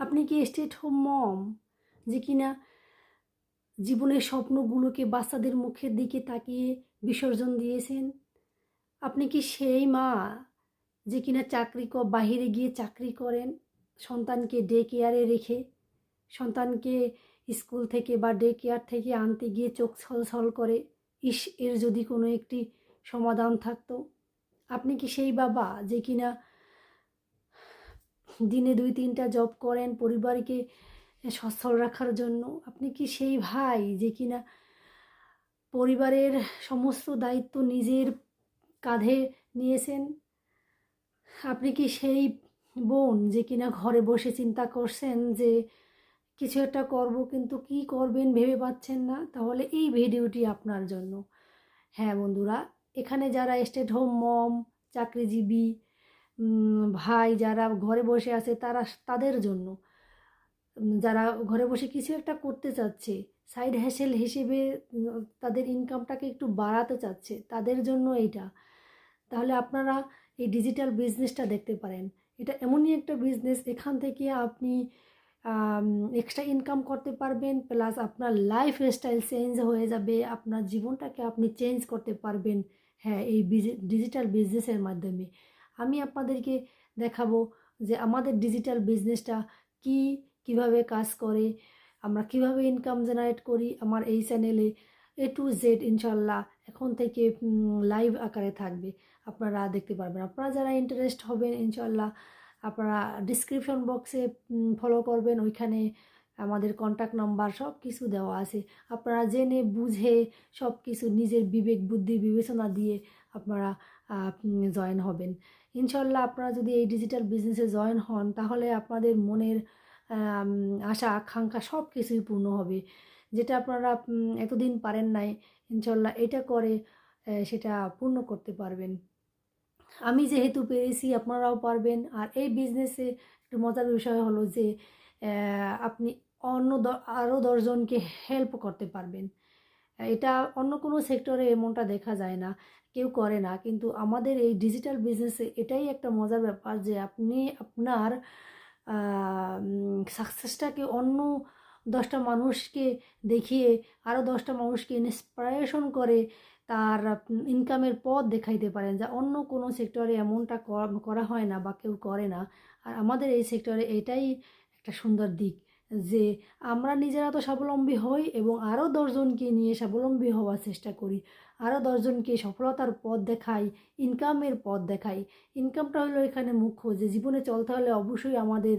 আপনি কি state home মম যে কিনা জীবনের স্বপ্নগুলোকে বাচ্চাদের মুখের দিকে তাকিয়ে বিসর্জন দিয়েছেন? আপনি কি সেই মা যে কিনা বাহিরে গিয়ে চাকরি করেন সন্তানকে ডে কেয়ারে রেখে? সন্তানকে স্কুল থেকে বা ডে কেয়ার থেকে আনতে গিয়ে চোখ ছলছল করে, ইস! এর যদি কোনো একটি সমাধান থাকতো। আপনি কি সেই বাবা যে কিনা দিনে ২-৩টা জব করেন পরিবারকে সচ্ছল রাখার জন্য? আপনি কি সেই ভাই যে কিনা পরিবারের সমস্ত দায়িত্ব নিজের কাঁধে নিয়েছেন? আপনি কি সেই বোন যে কিনা ঘরে বসে চিন্তা করছেন যে কিছু একটা করব, কিন্তু কি করবেন ভেবে পাচ্ছেন না? তাহলে এই ভিডিওটি আপনার জন্য। হ্যাঁ বন্ধুরা, এখানে যারা স্টেট হোম মম, চাকরিজীবী ভাই যারা ঘরে বসে আছে তাদের জন্য। যারা ঘরে বসে কিছু একটা করতে চাচ্ছে, সাইড হ্যাসেল হিসেবে তাদের ইনকামটাকে একটু বাড়াতে চাচ্ছে, তাদের জন্য এইটা। তাহলে আপনারা এই ডিজিটাল বিজনেসটা দেখতে পারেন। এটা এমনই একটা বিজনেস, এখান থেকে আপনি এক্সট্রা ইনকাম করতে পারবেন, প্লাস আপনার লাইফস্টাইল চেঞ্জ হয়ে যাবে, আপনার জীবনটাকে আপনি চেঞ্জ করতে পারবেন। হ্যাঁ, এই ডিজিটাল বিজনেসের মাধ্যমে আমি আপনাদেরকে দেখাবো যে আমাদের ডিজিটাল বিজনেসটা কি, কিভাবে কাজ করে, আমরা কিভাবে ইনকাম জেনারেট করি। আমার এই চ্যানেলে A to Z ইনশাল্লাহ এখন থেকে লাইভ আকারে থাকবে, আপনারা দেখতে পারবেন। আপনারা যারা ইন্টারেস্ট হবেন ইনশাল্লাহ আপনারা ডিসক্রিপশন বক্সে ফলো করবেন, ওইখানে আমাদের কন্ট্যাক্ট নাম্বার সব কিছু দেওয়া আছে। আপনারা জেনে বুঝে সব কিছু নিজের বিবেক বুদ্ধি বিবেচনা দিয়ে আপনারা জয়েন হবেন ইনশাল্লাহ। আপনারা যদি এই ডিজিটাল বিজনেসে জয়েন হন তাহলে আপনাদের মনের আশা আকাঙ্ক্ষা সব কিছুই পূর্ণ হবে। যেটা আপনারা এতদিন পারেন নাই, ইনশাল্লাহ এটা করে সেটা পূর্ণ করতে পারবেন। আমি যেহেতু পেরেছি আপনারাও পারবেন। আর এই বিজনেসে একটু মজার বিষয় হলো যে আপনি আরও 10 জনকে হেল্প করতে পারবেন। এটা অন্য কোনো সেক্টরে এমনটা দেখা যায় না, কেউ করে না। কিন্তু আমাদের এই ডিজিটাল বিজনেসে এটাই একটা মজার ব্যাপার যে আপনি আপনার সাকসেসটাকে অন্য 10টা মানুষকে দেখিয়ে আরও 10টা মানুষকে ইন্সপিরেশন করে তার ইনকামের পথ দেখাইতে পারেন, যা অন্য কোনো সেক্টরে এমনটা করা হয় না বা কেউ করে না। আর আমাদের এই সেক্টরে এটাই একটা সুন্দর দিক যে আমরা নিজেরা তো স্বাবলম্বী হই এবং আরও 10 জনকে নিয়ে স্বাবলম্বী হওয়ার চেষ্টা করি, আরও 10 জনকে সফলতার পথ দেখাই, ইনকামের পথ দেখাই। ইনকামটা হলো এখানে মুখ্য, যে জীবনে চলতে হলে অবশ্যই আমাদের